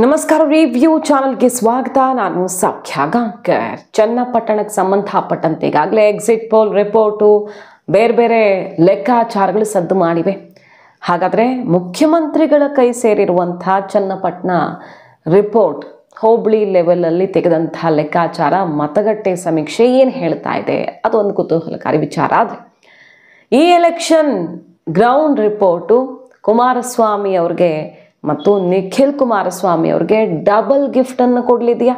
ನಮಸ್ಕಾರ ರಿವ್ಯೂ ಚಾನಲ್ಗೆ ಸ್ವಾಗತ. ನಾನು ಸೌಖ್ಯ ಗಾಂಕರ್. ಚನ್ನಪಟ್ಟಣಕ್ಕೆ ಸಂಬಂಧಪಟ್ಟಂತೆ ಈಗಾಗಲೇ ಎಕ್ಸಿಟ್ ಪೋಲ್ ರಿಪೋರ್ಟು ಬೇರೆ ಬೇರೆ ಲೆಕ್ಕಾಚಾರಗಳು ಸದ್ದು ಮಾಡಿವೆ. ಹಾಗಾದರೆ ಮುಖ್ಯಮಂತ್ರಿಗಳ ಕೈ ಸೇರಿರುವಂಥ ಚನ್ನಪಟ್ಟಣ ರಿಪೋರ್ಟ್ ಹೋಬಳಿ ಲೆವೆಲಲ್ಲಿ ತೆಗೆದಂಥ ಲೆಕ್ಕಾಚಾರ ಮತಗಟ್ಟೆ ಸಮೀಕ್ಷೆ ಏನು ಹೇಳ್ತಾ ಇದೆ, ಅದೊಂದು ಕುತೂಹಲಕಾರಿ ವಿಚಾರ. ಆದರೆ ಈ ಎಲೆಕ್ಷನ್ ಗ್ರೌಂಡ್ ರಿಪೋರ್ಟು ಕುಮಾರಸ್ವಾಮಿ ಅವ್ರಿಗೆ ಮತ್ತು ನಿಖಿಲ್ ಕುಮಾರಸ್ವಾಮಿ ಅವ್ರಿಗೆ ಡಬಲ್ ಗಿಫ್ಟನ್ನು ಕೊಡಲಿದೆಯಾ?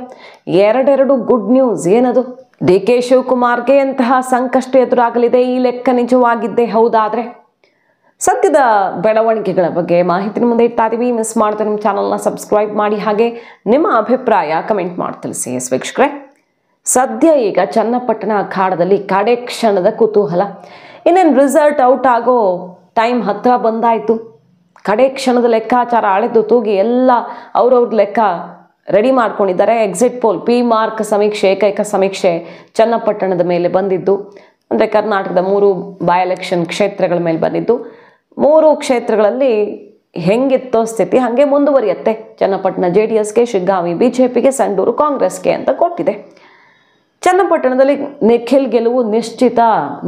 ಎರಡೆರಡು ಗುಡ್ ನ್ಯೂಸ್. ಏನದು? ಡಿ ಕೆ ಶಿವಕುಮಾರ್ಗೆ ಅಂತಹ ಸಂಕಷ್ಟ ಎದುರಾಗಲಿದೆ. ಈ ಲೆಕ್ಕ ನಿಜವಾಗಿದ್ದೇ ಹೌದಾದರೆ ಸದ್ಯದ ಬೆಳವಣಿಗೆಗಳ ಬಗ್ಗೆ ಮಾಹಿತಿ ಮುಂದೆ ಇಡ್ತಾ ಇದ್ದೀವಿ. ಮಿಸ್ ಮಾಡಿದ್ರೆ ನಮ್ಮ ಚಾನಲ್ನ ಸಬ್ಸ್ಕ್ರೈಬ್ ಮಾಡಿ, ಹಾಗೆ ನಿಮ್ಮ ಅಭಿಪ್ರಾಯ ಕಮೆಂಟ್ ಮಾಡಿ ತಿಳಿಸಿ. ವೀಕ್ಷಕರೇ, ಸದ್ಯ ಈಗ ಚನ್ನಪಟ್ಟಣ ಅಖಾಡದಲ್ಲಿ ಕಡೆ ಕ್ಷಣದ ಕುತೂಹಲ. ಇನ್ನೇನು ರಿಸಲ್ಟ್ ಔಟ್ ಆಗೋ ಟೈಮ್ ಹತ್ತಿರ ಬಂದಾಯಿತು. ಕಡೆ ಕ್ಷಣದ ಲೆಕ್ಕಾಚಾರ ಅಳೆದು ತೂಗಿ ಎಲ್ಲ ಅವ್ರವ್ರ ಲೆಕ್ಕ ರೆಡಿ ಮಾಡ್ಕೊಂಡಿದ್ದಾರೆ. ಎಕ್ಸಿಟ್ ಪೋಲ್ ಪಿ ಮಾರ್ಕ್ ಸಮೀಕ್ಷೆ, ಏಕೈಕ ಸಮೀಕ್ಷೆ ಚನ್ನಪಟ್ಟಣದ ಮೇಲೆ ಬಂದಿದ್ದು, ಅಂದರೆ ಕರ್ನಾಟಕದ 3 ಬೈ ಎಲೆಕ್ಷನ್ ಕ್ಷೇತ್ರಗಳ ಮೇಲೆ ಬಂದಿದ್ದು. 3 ಕ್ಷೇತ್ರಗಳಲ್ಲಿ ಹೆಂಗಿತ್ತೋ ಸ್ಥಿತಿ ಹಾಗೆ ಮುಂದುವರಿಯುತ್ತೆ. ಚನ್ನಪಟ್ಟಣ JDSಗೆ, ಶಿಗ್ಗಾಂವಿ BJPಗೆ, ಸಂಡೂರು ಕಾಂಗ್ರೆಸ್ಗೆ ಅಂತ ಕೊಟ್ಟಿದೆ. ಚನ್ನಪಟ್ಟಣದಲ್ಲಿ ನಿಖಿಲ್ ಗೆಲುವು ನಿಶ್ಚಿತ.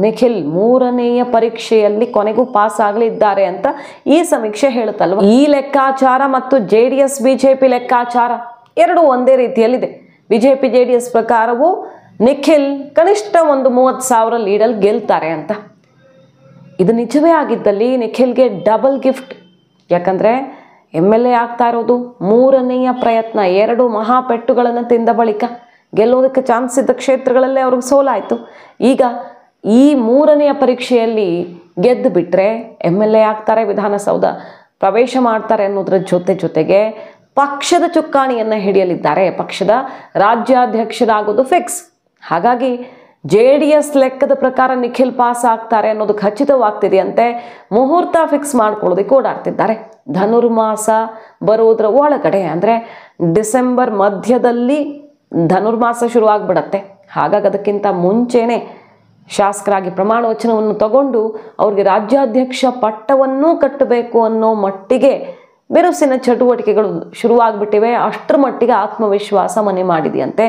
ನಿಖಿಲ್ 3ನೇಯ ಪರೀಕ್ಷೆಯಲ್ಲಿ ಕೊನೆಗೂ ಪಾಸ್ ಆಗಲಿದ್ದಾರೆ ಅಂತ ಈ ಸಮೀಕ್ಷೆ ಹೇಳುತ್ತಲ್ವ. ಈ ಲೆಕ್ಕಾಚಾರ ಮತ್ತು JDS BJP ಲೆಕ್ಕಾಚಾರ ಎರಡು ಒಂದೇ ರೀತಿಯಲ್ಲಿದೆ. BJP JDS ಪ್ರಕಾರವು ನಿಖಿಲ್ ಕನಿಷ್ಠ ಒಂದು 30,000 ಲೀಡಲ್ಲಿ ಗೆಲ್ತಾರೆ ಅಂತ. ಇದು ನಿಜವೇ ಆಗಿದ್ದಲ್ಲಿ ನಿಖಿಲ್ಗೆ ಡಬಲ್ ಗಿಫ್ಟ್. ಯಾಕಂದರೆ MLA ಆಗ್ತಾ ಇರೋದು 3ನೇಯ ಪ್ರಯತ್ನ. 2 ಮಹಾಪೆಟ್ಟುಗಳನ್ನು ತಿಂದ ಬಳಿಕ ಗೆಲ್ಲೋದಕ್ಕೆ ಚಾನ್ಸ್ ಇದ್ದ ಕ್ಷೇತ್ರಗಳಲ್ಲೇ ಅವ್ರಿಗೆ ಸೋಲಾಯಿತು. ಈಗ ಈ 3ನೇಯ ಪರೀಕ್ಷೆಯಲ್ಲಿ ಗೆದ್ದು ಬಿಟ್ಟರೆ MLA ಆಗ್ತಾರೆ, ವಿಧಾನಸೌಧ ಪ್ರವೇಶ ಮಾಡ್ತಾರೆ ಅನ್ನೋದ್ರ ಜೊತೆಗೆ ಪಕ್ಷದ ಚುಕ್ಕಾಣಿಯನ್ನು ಹಿಡಿಯಲಿದ್ದಾರೆ. ಪಕ್ಷದ ರಾಜ್ಯಾಧ್ಯಕ್ಷರಾಗೋದು ಫಿಕ್ಸ್. ಹಾಗಾಗಿ JDS ಲೆಕ್ಕದ ಪ್ರಕಾರ ನಿಖಿಲ್ ಪಾಸ್ ಆಗ್ತಾರೆ ಅನ್ನೋದು ಖಚಿತವಾಗ್ತಿದೆಯಂತೆ. ಮುಹೂರ್ತ ಫಿಕ್ಸ್ ಮಾಡ್ಕೊಳ್ಳೋದಕ್ಕೆ ಓಡಾಡ್ತಿದ್ದಾರೆ. ಧನುರ್ಮಾಸ ಬರೋದ್ರ ಒಳಗಡೆ, ಅಂದರೆ ಡಿಸೆಂಬರ್ ಮಧ್ಯದಲ್ಲಿ ಧನುರ್ಮಾಸ ಶುರುವಾಗ್ಬಿಡತ್ತೆ. ಹಾಗಾಗಿ ಅದಕ್ಕಿಂತ ಮುಂಚೆನೇ ಶಾಸಕರಾಗಿ ಪ್ರಮಾಣ ವಚನವನ್ನು ತಗೊಂಡು ಅವ್ರಿಗೆ ರಾಜ್ಯಾಧ್ಯಕ್ಷ ಪಟ್ಟವನ್ನೂ ಕಟ್ಟಬೇಕು ಅನ್ನೋ ಮಟ್ಟಿಗೆ ಬಿರುಸಿನ ಚಟುವಟಿಕೆಗಳು ಶುರುವಾಗ್ಬಿಟ್ಟಿವೆ. ಅಷ್ಟರ ಮಟ್ಟಿಗೆ ಆತ್ಮವಿಶ್ವಾಸ ಮನೆ ಮಾಡಿದೆಯಂತೆ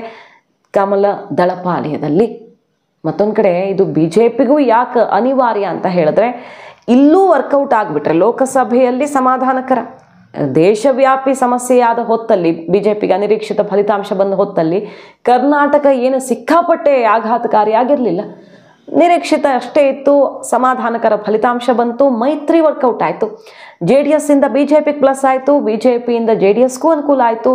ಕಮಲ ದಳಪಾಲಯದಲ್ಲಿ. ಮತ್ತೊಂದು ಕಡೆ ಇದು BJPಗೂ ಯಾಕೆ ಅನಿವಾರ್ಯ ಅಂತ ಹೇಳಿದ್ರೆ, ಇಲ್ಲೂ ವರ್ಕೌಟ್ ಆಗಿಬಿಟ್ರೆ ಲೋಕಸಭೆಯಲ್ಲಿ ಸಮಾಧಾನಕರ. ದೇಶವ್ಯಾಪಿ ಸಮಸ್ಯೆಯಾದ ಹೊತ್ತಲ್ಲಿ, BJPಗೆ ಅನಿರೀಕ್ಷಿತ ಫಲಿತಾಂಶ ಬಂದ ಹೊತ್ತಲ್ಲಿ ಕರ್ನಾಟಕ ಏನು ಸಿಕ್ಕಾಪಟ್ಟೆ ಆಘಾತಕಾರಿಯಾಗಿರಲಿಲ್ಲ. ನಿರೀಕ್ಷಿತ ಅಷ್ಟೇ ಇತ್ತು, ಸಮಾಧಾನಕರ ಫಲಿತಾಂಶ ಬಂತು, ಮೈತ್ರಿ ವರ್ಕೌಟ್ ಆಯಿತು. JDS ಇಂದ BJPಗೆ ಪ್ಲಸ್ ಆಯಿತು, BJP ಇಂದ JDSಗೂ ಅನುಕೂಲ ಆಯಿತು.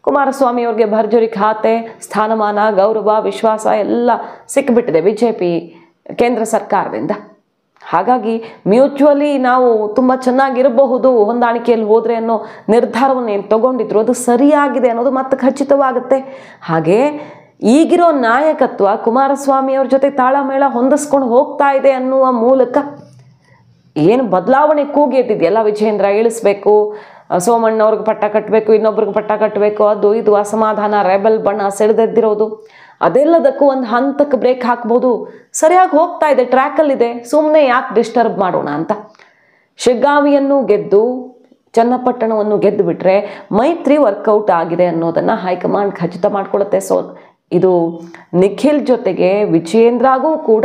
ಕುಮಾರಸ್ವಾಮಿ ಅವ್ರಿಗೆ ಭರ್ಜರಿ ಖಾತೆ, ಸ್ಥಾನಮಾನ, ಗೌರವ, ವಿಶ್ವಾಸ ಎಲ್ಲ ಸಿಕ್ಕಿಬಿಟ್ಟಿದೆ BJP ಕೇಂದ್ರ ಸರ್ಕಾರದಿಂದ. ಹಾಗಾಗಿ ಮ್ಯೂಚುವಲಿ ನಾವು ತುಂಬ ಚೆನ್ನಾಗಿರಬಹುದು ಹೊಂದಾಣಿಕೆಯಲ್ಲಿ ಹೋದರೆ ಅನ್ನೋ ನಿರ್ಧಾರವನ್ನು ಏನು ತಗೊಂಡಿದ್ರು ಅದು ಸರಿಯಾಗಿದೆ ಅನ್ನೋದು ಮತ್ತೆ ಖಚಿತವಾಗುತ್ತೆ. ಹಾಗೆ ಈಗಿರೋ ನಾಯಕತ್ವ ಕುಮಾರಸ್ವಾಮಿ ಅವ್ರ ಜೊತೆ ತಾಳಮೇಳ ಹೊಂದಿಸ್ಕೊಂಡು ಹೋಗ್ತಾ ಇದೆ ಅನ್ನುವ ಮೂಲಕ ಏನು ಬದಲಾವಣೆ ಕೂಗೆದ್ದಿದೆಯಲ್ಲ, ವಿಜೇಂದ್ರ ಇಳಿಸ್ಬೇಕು, ಸೋಮಣ್ಣವ್ರಿಗೆ ಪಟ್ಟ ಕಟ್ಟಬೇಕು, ಇನ್ನೊಬ್ರಿಗೆ ಪಟ್ಟ ಕಟ್ಟಬೇಕು, ಅದು ಇದು ಅಸಮಾಧಾನ, ರೆಬಲ್ ಬಣ್ಣ ಸೆಳೆದೆದ್ದಿರೋದು, ಅದೆಲ್ಲದಕ್ಕೂ ಒಂದು ಹಂತಕ್ಕೆ ಬ್ರೇಕ್ ಹಾಕ್ಬೋದು. ಸರಿಯಾಗಿ ಹೋಗ್ತಾ ಇದೆ, ಟ್ರ್ಯಾಕಲ್ಲಿದೆ, ಸುಮ್ಮನೆ ಯಾಕೆ ಡಿಸ್ಟರ್ಬ್ ಮಾಡೋಣ ಅಂತ. ಶಿಗ್ಗಾಂವಿಯನ್ನು ಗೆದ್ದು ಚನ್ನಪಟ್ಟಣವನ್ನು ಗೆದ್ದು ಬಿಟ್ಟರೆ ಮೈತ್ರಿ ವರ್ಕೌಟ್ ಆಗಿದೆ ಅನ್ನೋದನ್ನು ಹೈಕಮಾಂಡ್ ಖಚಿತ ಮಾಡ್ಕೊಳ್ಳುತ್ತೆ. ಇದು ನಿಖಿಲ್ ಜೊತೆಗೆ ವಿಜೇಂದ್ರಗೂ ಕೂಡ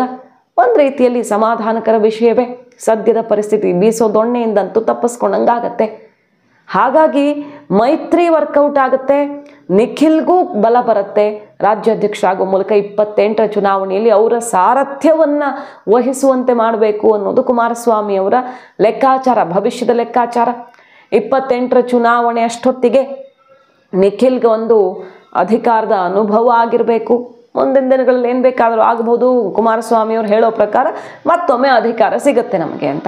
ಒಂದು ರೀತಿಯಲ್ಲಿ ಸಮಾಧಾನಕರ ವಿಷಯವೇ. ಸದ್ಯದ ಪರಿಸ್ಥಿತಿ ಬೀಸೋ ದೊಣ್ಣೆಯಿಂದಂತೂ ತಪ್ಪಿಸ್ಕೊಂಡಂಗಾಗತ್ತೆ. ಹಾಗಾಗಿ ಮೈತ್ರಿ ವರ್ಕೌಟ್ ಆಗುತ್ತೆ, ನಿಖಿಲ್ಗೂ ಬಲ ಬರುತ್ತೆ. ರಾಜ್ಯಾಧ್ಯಕ್ಷ ಆಗೋ ಮೂಲಕ 28ರ ಚುನಾವಣೆಯಲ್ಲಿ ಅವರ ಸಾರಥ್ಯವನ್ನು ವಹಿಸುವಂತೆ ಮಾಡಬೇಕು ಅನ್ನೋದು ಕುಮಾರಸ್ವಾಮಿ ಅವರ ಲೆಕ್ಕಾಚಾರ, ಭವಿಷ್ಯದ ಲೆಕ್ಕಾಚಾರ. 28ರ ಚುನಾವಣೆ ಅಷ್ಟೊತ್ತಿಗೆ ನಿಖಿಲ್ಗೆ ಒಂದು ಅಧಿಕಾರದ ಅನುಭವ ಆಗಿರಬೇಕು. ಮುಂದಿನ ದಿನಗಳಲ್ಲಿ ಏನು ಬೇಕಾದರೂ ಆಗಬಹುದು. ಕುಮಾರಸ್ವಾಮಿ ಅವರು ಹೇಳೋ ಪ್ರಕಾರ ಮತ್ತೊಮ್ಮೆ ಅಧಿಕಾರ ಸಿಗುತ್ತೆ ನಮಗೆ ಅಂತ.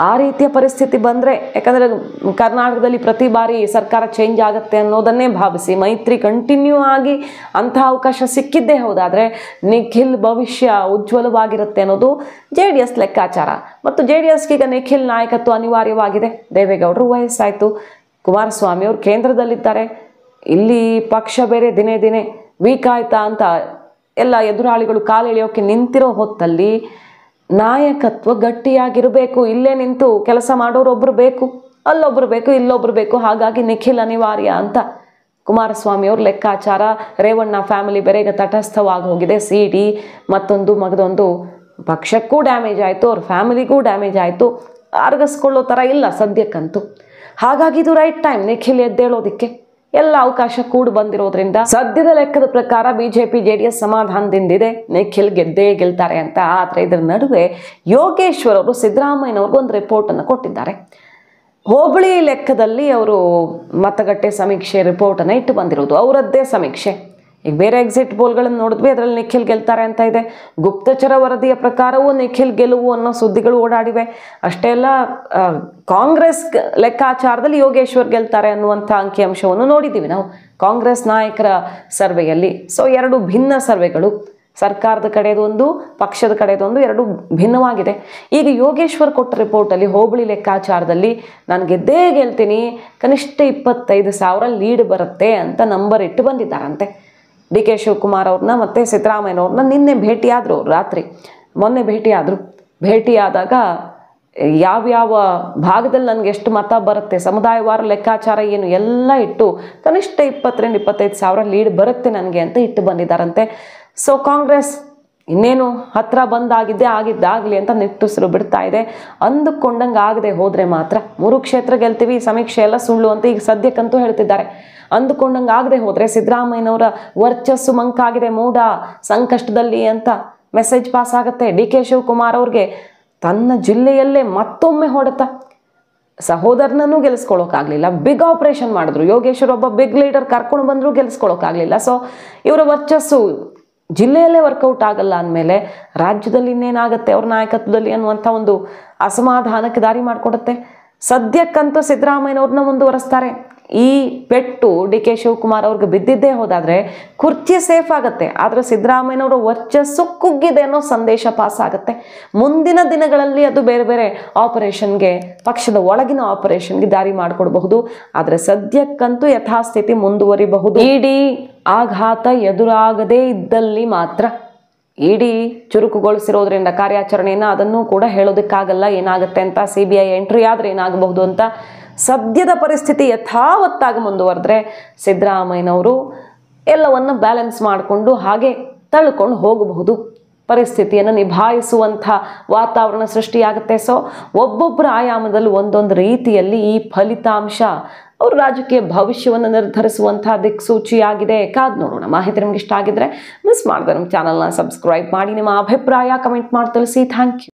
ಆ ರೀತಿಯ ಪರಿಸ್ಥಿತಿ ಬಂದರೆ, ಯಾಕಂದರೆ ಕರ್ನಾಟಕದಲ್ಲಿ ಪ್ರತಿ ಬಾರಿ ಸರ್ಕಾರ ಚೇಂಜ್ ಆಗುತ್ತೆ ಅನ್ನೋದನ್ನೇ ಭಾವಿಸಿ ಮೈತ್ರಿ ಕಂಟಿನ್ಯೂ ಆಗಿ ಅಂತಹ ಅವಕಾಶ ಸಿಕ್ಕಿದ್ದೇ ಹೌದಾದರೆ ನಿಖಿಲ್ ಭವಿಷ್ಯ ಉಜ್ವಲವಾಗಿರುತ್ತೆ ಅನ್ನೋದು JDS ಲೆಕ್ಕಾಚಾರ. ಮತ್ತು JDSಗೆ ಈಗ ನಿಖಿಲ್ ನಾಯಕತ್ವ ಅನಿವಾರ್ಯವಾಗಿದೆ. ದೇವೇಗೌಡರು ವಯಸ್ಸಾಯಿತು, ಕುಮಾರಸ್ವಾಮಿ ಅವರು ಕೇಂದ್ರದಲ್ಲಿದ್ದಾರೆ. ಇಲ್ಲಿ ಪಕ್ಷ ಬೇರೆ ದಿನೇ ದಿನೇ ವೀಕ್ ಆಯ್ತಾ ಅಂತ ಎಲ್ಲ ಎದುರಾಳಿಗಳು ಕಾಲೆಳೆಯೋಕ್ಕೆ ನಿಂತಿರೋ ಹೊತ್ತಲ್ಲಿ ನಾಯಕತ್ವ ಗಟ್ಟಿಯಾಗಿರಬೇಕು. ಇಲ್ಲೇ ನಿಂತು ಕೆಲಸ ಮಾಡೋರೊಬ್ಬರು ಬೇಕು, ಅಲ್ಲೊಬ್ರು ಬೇಕು, ಇಲ್ಲೊಬ್ರು ಬೇಕು. ಹಾಗಾಗಿ ನಿಖಿಲ್ ಅನಿವಾರ್ಯ ಅಂತ ಕುಮಾರಸ್ವಾಮಿ ಅವ್ರ ಲೆಕ್ಕಾಚಾರ, ರೇವಣ್ಣ ಫ್ಯಾಮಿಲಿ ಬೇರೆ ಈಗ ತಟಸ್ಥವಾಗಿ ಹೋಗಿದೆ. CD ಮತ್ತೊಂದು ಮಗದೊಂದು ಪಕ್ಷಕ್ಕೂ ಡ್ಯಾಮೇಜ್ ಆಯಿತು, ಅವ್ರ ಫ್ಯಾಮಿಲಿಗೂ ಡ್ಯಾಮೇಜ್ ಆಯಿತು. ಅರ್ಗಿಸ್ಕೊಳ್ಳೋ ಥರ ಇಲ್ಲ ಸದ್ಯಕ್ಕಂತೂ. ಹಾಗಾಗಿ ಇದು ರೈಟ್ ಟೈಮ್ ನಿಖಿಲ್ ಎದ್ದೇಳೋದಕ್ಕೆ. ಎಲ್ಲ ಅವಕಾಶ ಕೂಡಿ ಬಂದಿರೋದ್ರಿಂದ ಸದ್ಯದ ಲೆಕ್ಕದ ಪ್ರಕಾರ BJP JDS ಸಮಾಧಾನದಿಂದಿದೆ, ನಿಖಿಲ್ ಗೆದ್ದೇ ಗೆಲ್ತಾರೆ ಅಂತ. ಆದರೆ ಇದರ ನಡುವೆ ಯೋಗೇಶ್ವರ್ ಅವರು ಸಿದ್ದರಾಮಯ್ಯನವ್ರಿಗೂ ಒಂದು ರಿಪೋರ್ಟನ್ನು ಕೊಟ್ಟಿದ್ದಾರೆ. ಹೋಬಳಿ ಲೆಕ್ಕದಲ್ಲಿ ಅವರು ಮತಗಟ್ಟೆ ಸಮೀಕ್ಷೆ ರಿಪೋರ್ಟನ್ನು ಇಟ್ಟು ಬಂದಿರೋದು, ಅವರದ್ದೇ ಸಮೀಕ್ಷೆ. ಈಗ ಬೇರೆ ಎಕ್ಸಿಟ್ ಪೋಲ್ಗಳನ್ನು ನೋಡಿದ್ವಿ, ಅದರಲ್ಲಿ ನಿಖಿಲ್ ಗೆಲ್ತಾರೆ ಅಂತ ಇದೆ. ಗುಪ್ತಚರ ವರದಿಯ ಪ್ರಕಾರವೂ ನಿಖಿಲ್ ಗೆಲುವು ಅನ್ನೋ ಸುದ್ದಿಗಳು ಓಡಾಡಿವೆ. ಅಷ್ಟೇ ಅಲ್ಲ, ಕಾಂಗ್ರೆಸ್ ಲೆಕ್ಕಾಚಾರದಲ್ಲಿ ಯೋಗೇಶ್ವರ್ ಗೆಲ್ತಾರೆ ಅನ್ನುವಂಥ ಅಂಕಿಅಂಶವನ್ನು ನೋಡಿದ್ದೀವಿ ನಾವು ಕಾಂಗ್ರೆಸ್ ನಾಯಕರ ಸರ್ವೆಯಲ್ಲಿ. ಸೊ ಎರಡು ಭಿನ್ನ ಸರ್ವೆಗಳು, ಸರ್ಕಾರದ ಕಡೆದೊಂದು, ಪಕ್ಷದ ಕಡೆದೊಂದು, ಎರಡು ಭಿನ್ನವಾಗಿದೆ. ಈಗ ಯೋಗೇಶ್ವರ್ ಕೊಟ್ಟ ರಿಪೋರ್ಟಲ್ಲಿ ಹೋಬಳಿ ಲೆಕ್ಕಾಚಾರದಲ್ಲಿ ನಾನು ಗೆದ್ದೇ ಗೆಲ್ತೀನಿ, ಕನಿಷ್ಠ 25,000 ಲೀಡ್ ಬರುತ್ತೆ ಅಂತ ನಂಬರ್ ಇಟ್ಟು ಬಂದಿದ್ದಾರಂತೆ. DK ಶಿವಕುಮಾರ್ ಅವ್ರನ್ನ ಮತ್ತು ಸಿದ್ದರಾಮಯ್ಯನವ್ರನ್ನ ನಿನ್ನೆ ಭೇಟಿಯಾದರು, ರಾತ್ರಿ ಮೊನ್ನೆ ಭೇಟಿಯಾದಾಗ ಯಾವ್ಯಾವ ಭಾಗದಲ್ಲಿ ನನಗೆ ಎಷ್ಟು ಮತ ಬರುತ್ತೆ, ಸಮುದಾಯವಾರ ಲೆಕ್ಕಾಚಾರ ಏನು ಎಲ್ಲ ಇಟ್ಟು ಕನಿಷ್ಠ 20,000-25,000 ಲೀಡ್ ಬರುತ್ತೆ ನನಗೆ ಅಂತ ಇಟ್ಟು ಬಂದಿದ್ದಾರಂತೆ. ಸೊ ಕಾಂಗ್ರೆಸ್ ಇನ್ನೇನು ಹತ್ರ ಆಗಿದ್ದಾಗಲಿ ಅಂತ ನಿಟ್ಟುಸಿರು ಬಿಡ್ತಾ ಇದೆ. ಅಂದುಕೊಂಡಂಗೆ ಆಗದೆ ಹೋದರೆ ಮಾತ್ರ 3 ಕ್ಷೇತ್ರ ಗೆಲ್ತೀವಿ, ಸಮೀಕ್ಷೆ ಎಲ್ಲ ಸುಳ್ಳು ಅಂತ ಈಗ ಸದ್ಯಕ್ಕಂತೂ ಹೇಳ್ತಿದ್ದಾರೆ. ಅಂದುಕೊಂಡಂಗೆ ಆಗದೆ ಹೋದರೆ ಸಿದ್ದರಾಮಯ್ಯನವರ ವರ್ಚಸ್ಸು ಮಂಕಾಗಿದೆ, ಮೂಡ ಸಂಕಷ್ಟದಲ್ಲಿ ಅಂತ ಮೆಸೇಜ್ ಪಾಸ್ ಆಗುತ್ತೆ. DK ಶಿವಕುಮಾರ್ ಅವ್ರಿಗೆ ತನ್ನ ಜಿಲ್ಲೆಯಲ್ಲೇ ಮತ್ತೊಮ್ಮೆ ಹೊಡೆತ, ಸಹೋದರನೂ ಗೆಲ್ಲಿಸ್ಕೊಳ್ಳೋಕ್ಕಾಗಲಿಲ್ಲ. ಬಿಗ್ ಆಪರೇಷನ್ ಮಾಡಿದ್ರು, ಯೋಗೇಶ್ವರ್ ಒಬ್ಬ ಬಿಗ್ ಲೀಡರ್ ಕರ್ಕೊಂಡು ಬಂದರೂ ಗೆಲ್ಲಿಸ್ಕೊಳ್ಳೋಕ್ಕಾಗಲಿಲ್ಲ. ಸೊ ಇವರ ವರ್ಚಸ್ಸು ಜಿಲ್ಲೆಯಲ್ಲೇ ವರ್ಕೌಟ್ ಆಗಲ್ಲ ಅಂದಮೇಲೆ ರಾಜ್ಯದಲ್ಲಿ ಇನ್ನೇನಾಗುತ್ತೆ ಅವ್ರ ನಾಯಕತ್ವದಲ್ಲಿ ಅನ್ನುವಂಥ ಒಂದು ಅಸಮಾಧಾನಕ್ಕೆ ದಾರಿ ಮಾಡಿಕೊಡುತ್ತೆ. ಸದ್ಯಕ್ಕಂತೂ ಸಿದ್ದರಾಮಯ್ಯನವ್ರನ್ನ ಮುಂದುವರೆಸ್ತಾರೆ. ಈ ಪೆಟ್ಟು DK ಶಿವಕುಮಾರ್ ಅವ್ರಿಗೆ ಬಿದ್ದಿದ್ದೇ ಹೋದಾದರೆ ಕುರ್ಚಿ ಸೇಫ್ ಆಗುತ್ತೆ. ಆದರೆ ಸಿದ್ದರಾಮಯ್ಯನವರ ವರ್ಚಸ್ಸು ಕುಗ್ಗಿದೆ ಅನ್ನೋ ಸಂದೇಶ ಪಾಸ್ ಆಗುತ್ತೆ. ಮುಂದಿನ ದಿನಗಳಲ್ಲಿ ಅದು ಬೇರೆ ಬೇರೆ ಆಪರೇಷನ್ಗೆ, ಪಕ್ಷದ ಒಳಗಿನ ಆಪರೇಷನ್ಗೆ ದಾರಿ ಮಾಡಿಕೊಡಬಹುದು. ಆದರೆ ಸದ್ಯಕ್ಕಂತೂ ಯಥಾಸ್ಥಿತಿ ಮುಂದುವರಿಬಹುದು. ಇಡೀ ಆಘಾತ ಎದುರಾಗದೇ ಇದ್ದಲ್ಲಿ ಮಾತ್ರ, ಇಡೀ ಚುರುಕುಗೊಳಿಸಿರೋದ್ರಿಂದ ಕಾರ್ಯಾಚರಣೆಯನ್ನು, ಅದನ್ನು ಕೂಡ ಹೇಳೋದಕ್ಕಾಗಲ್ಲ ಏನಾಗುತ್ತೆ ಅಂತ. CBI ಎಂಟ್ರಿ ಆದರೆ ಏನಾಗಬಹುದು ಅಂತ. ಸದ್ಯದ ಪರಿಸ್ಥಿತಿ ಯಥಾವತ್ತಾಗಿ ಮುಂದುವರೆದ್ರೆ ಸಿದ್ದರಾಮಯ್ಯನವರು ಎಲ್ಲವನ್ನು ಬ್ಯಾಲೆನ್ಸ್ ಮಾಡಿಕೊಂಡು ಹಾಗೆ ತಳ್ಕೊಂಡು ಹೋಗಬಹುದು, ಪರಿಸ್ಥಿತಿಯನ್ನು ನಿಭಾಯಿಸುವಂಥ ವಾತಾವರಣ ಸೃಷ್ಟಿಯಾಗುತ್ತೆ. ಸೊ ಒಬ್ಬೊಬ್ಬರ ಆಯಾಮದಲ್ಲಿ ಒಂದೊಂದು ರೀತಿಯಲ್ಲಿ ಈ ಫಲಿತಾಂಶ ಅವ್ರ ರಾಜಕೀಯ ಭವಿಷ್ಯವನ್ನು ನಿರ್ಧರಿಸುವಂಥ ದಿಕ್ಸೂಚಿಯಾಗಿದೆ. ಕಾದ್ ನೋಡೋಣ. ಮಾಹಿತಿ ನಿಮ್ಗೆ ಇಷ್ಟ ಆಗಿದ್ರೆ ಮಿಸ್ ಮಾಡಿದ್ರೆ ನಮ್ಮ ಚಾನಲ್ನ ಸಬ್ಸ್ಕ್ರೈಬ್ ಮಾಡಿ, ನಿಮ್ಮ ಅಭಿಪ್ರಾಯ ಕಮೆಂಟ್ ಮಾಡಿ ತಿಳಿಸಿ. Thank you.